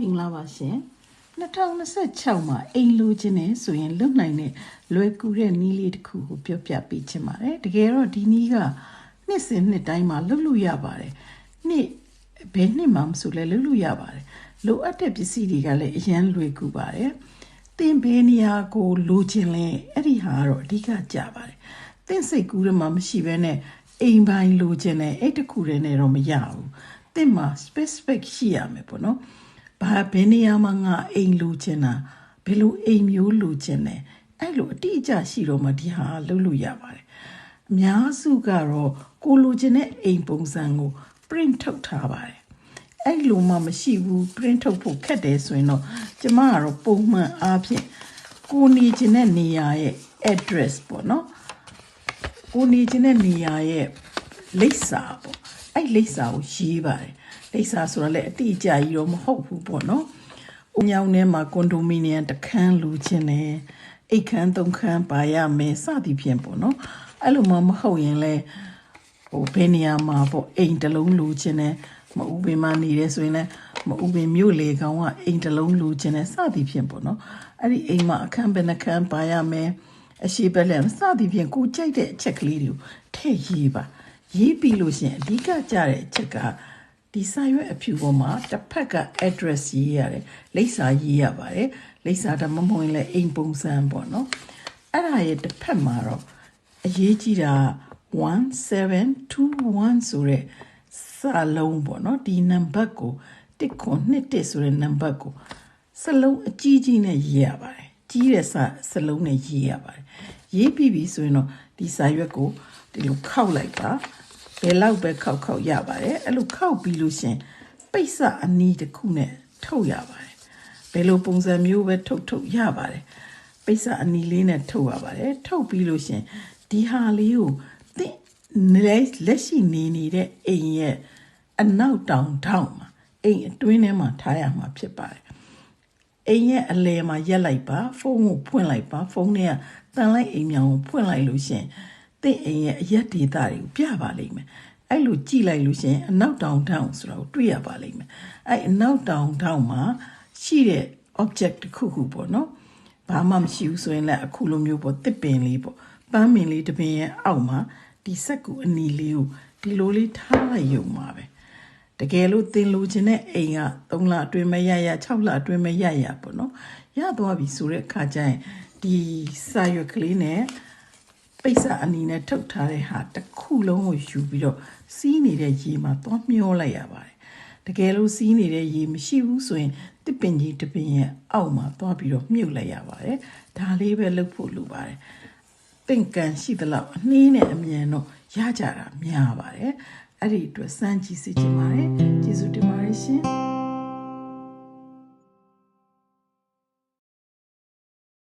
မင်္ဂလာပါရှင်2026မှာအိမ်လိုချင်နေဆိုရင်လွတ်နိုင်တဲ့လွယ်ကူတဲ့နည်းလေးတစ်ခုကိုပြောပြပေးချင်ပါတယ်တကယ်တော့ဒီနည်းကနှစ်စဉ်နှစ်တိုင်းမှာလုပ်လို့ရပါတယ်နှစ်ဘယ်နှစ်မှမဆိုလဲလုပ်လို့ရပါတယ်လိုအပ်တဲ့ပစ္စည်းတွေကလည်းအရန်လွယ်ကူပါတယ်သင်ဘယ်နေရာကိုလိုချင်လဲအဲ့ဒီဟာကတော့အဓိကကြပါတယ်သင်စိတ်ကူးထဲမှာမရှိဘဲနဲ့အိမ်ပိုင်းလိုချင်တယ်အဲ့တခုတည်းနဲ့တော့မရဘူးသင်မှာ specific ရှိရမယ်ပေါ့နော်ဘာဘယ်နေရာမှာငါအိမ်လိုချင်တာဘယ်လိုအိမ်မျိုးလိုချင်တယ်အဲ့လိုအတိအကျရှိတော့မှဒီဟာလုပ်လို့ရပါတယ်အများစုကတော့ကိုလိုချင်တဲ့အိမ်ပုံစံကို print ထုတ်ထားပါတယ်အဲ့လိုမှမရှိဘူး print ထုတ်ဖို့ခက်တယ်ဆိုရင်တော့ကျမကတော့ပုံမှန်အားဖြင့်ကိုနေချင်တဲ့နေရာရဲ့ address ပေါ့နော်ကိုနေချင်တဲ့နေရာရဲ့လိပ်စာပေါ့အဲ့လိပ်စာကိုရေးပါတယ်လိပ်စာဆိုတော့လည်းအတိအကျကြီးတော့မဟုတ်ဘူးပေါ့နော်။ဦးညောင်းထဲမှာကွန်ဒိုမီနီယံတစ်ခန်းလိုချင်တယ်။အိတ်ခန်း၃ခန်းပါရမယ်စသည်ဖြင့်ပေါ့နော်။အဲ့လိုမှမဟုတ်ရင်လည်းဘယ်နေရာမှာပေါ့အိမ်တစ်လုံးလိုချင်တယ်။မဥပင်မှာနေရဲဆိုရင်လည်းမဥပင်မြို့လေကောင်ကအိမ်တစ်လုံးလိုချင်တယ်စသည်ဖြင့်ပေါ့နော်။အဲ့ဒီအိမ်မှာအခန်းဘယ်နှခန်းပါရမယ်။အရှိပဲလဲစသည်ဖြင့်ကိုကြိုက်တဲ့အချက်ကလေးတွေကိုထည့်ရေးပါ။ရေးပြီးလို့ရှိရင်အဓိကကြတဲ့အချက်ကဒီစာရွက်အဖြူပေါ်မှာတစ်ဖက်က address ရေးရတယ်လိပ်စာရေးရပါတယ်လိပ်စာတမမဝင်လဲအိမ်ပုံစံပေါ့နော်အဲ့ဒါရဲ့တစ်ဖက်မှာတော့အရေးကြီးတာ1721ဆိုတဲ့စာလုံးပေါ့နော်ဒီနံပါတ်ကို121ဆိုတဲ့နံပါတ်ကိုစလုံးအကြီးကြီးနဲ့ရေးရပါတယ်ကြီးတဲ့စလုံးနဲ့ရေးရပါတယ်ရေးပြီးပြီဆိုရင်တော့ဒီစာရွက်ကိုဒီလိုခောက်လိုက်ပါဘယ်လောက်ပဲခောက်ရပါတယ်အဲ့လိုခောက်ပြီးလို့ရှင်ပိတ်စအနီးတစ်ခုနဲ့ထုတ်ရပါတယ်ဘယ်လိုပုံစံမျိုးပဲထုတ်ရပါတယ်ပိတ်စအနီးလေးနဲ့ထုတ်ရပါတယ်ထုတ်ပြီးလို့ရှင်ဒီဟာလေးကိုသင်လက်ရှိနေတဲ့အိမ်ရဲ့အနောက်တောင်ထောင်မှာအိမ်အတွင်းထဲမှာထားရမှာဖြစ်ပါတယ်အိမ်ရဲ့အလယ်မှာရက်လိုက်ပါဖုန်းကိုဖွင့်လိုက်ပါဖုန်းထဲကတန်လိုက်အိမ်မြောင်ကိုဖွင့်လိုက်လို့ရှင်သင်အိမ်ရဲ့အရက်ဒေတာတွေကိုပြပါလိမ့်မယ်အဲ့လိုကြည့်လိုက်လို့ရှင်အနောက်တောင်ထောင်ဆိုတာကိုတွေ့ရပါလိမ့်မယ်အဲ့အနောက်တောင်ထောင်မှာရှိတဲ့ object တစ်ခုပေါ့နော်ဘာမှမရှိဘူးဆိုရင်လည်းအခုလိုမျိုးပေါ့တစ်ပင်လေးပေါ့ပန်းမင်လေးတစ်ပင်ရဲ့အောက်မှာဒီစက်ကူအနီလေးကိုဒီလိုလေးထားလိုက်ရုံပါပဲတကယ်လို့သင်လိုချင်တဲ့အိမ်က3လအတွင်းမရ6လအတွင်းမရပေါ့နော်ရသွားပြီဆိုတဲ့အခါကျရင်ဒီစာရွက်ကလေးနဲ့ပိတ်စအနီနဲ့ထုတ်ထားတဲ့ဟာတစ်ခုလုံးကိုယူပြီးတော့စီးနေတဲ့ရေမှာသွားမျောလိုက်ရပါတယ်တကယ်လို့စီးနေတဲ့ရေမရှိဘူးဆိုရင်တစ်ပင်ကြီးတစ်ပင်ရဲ့အောက်မှာသွားပြီးတော့မြုပ်လိုက်ရပါတယ်ဒါလေးပဲလုပ်ဖို့လိုပါတယ်သင်ကန်ရှိသလောက်အနှီးနဲ့အမြန်တော့ရကြတာများပါတယ်အဲ့ဒီအတွက်စမ်းကြည့်စီချင်ပါတယ်ကျေးဇူး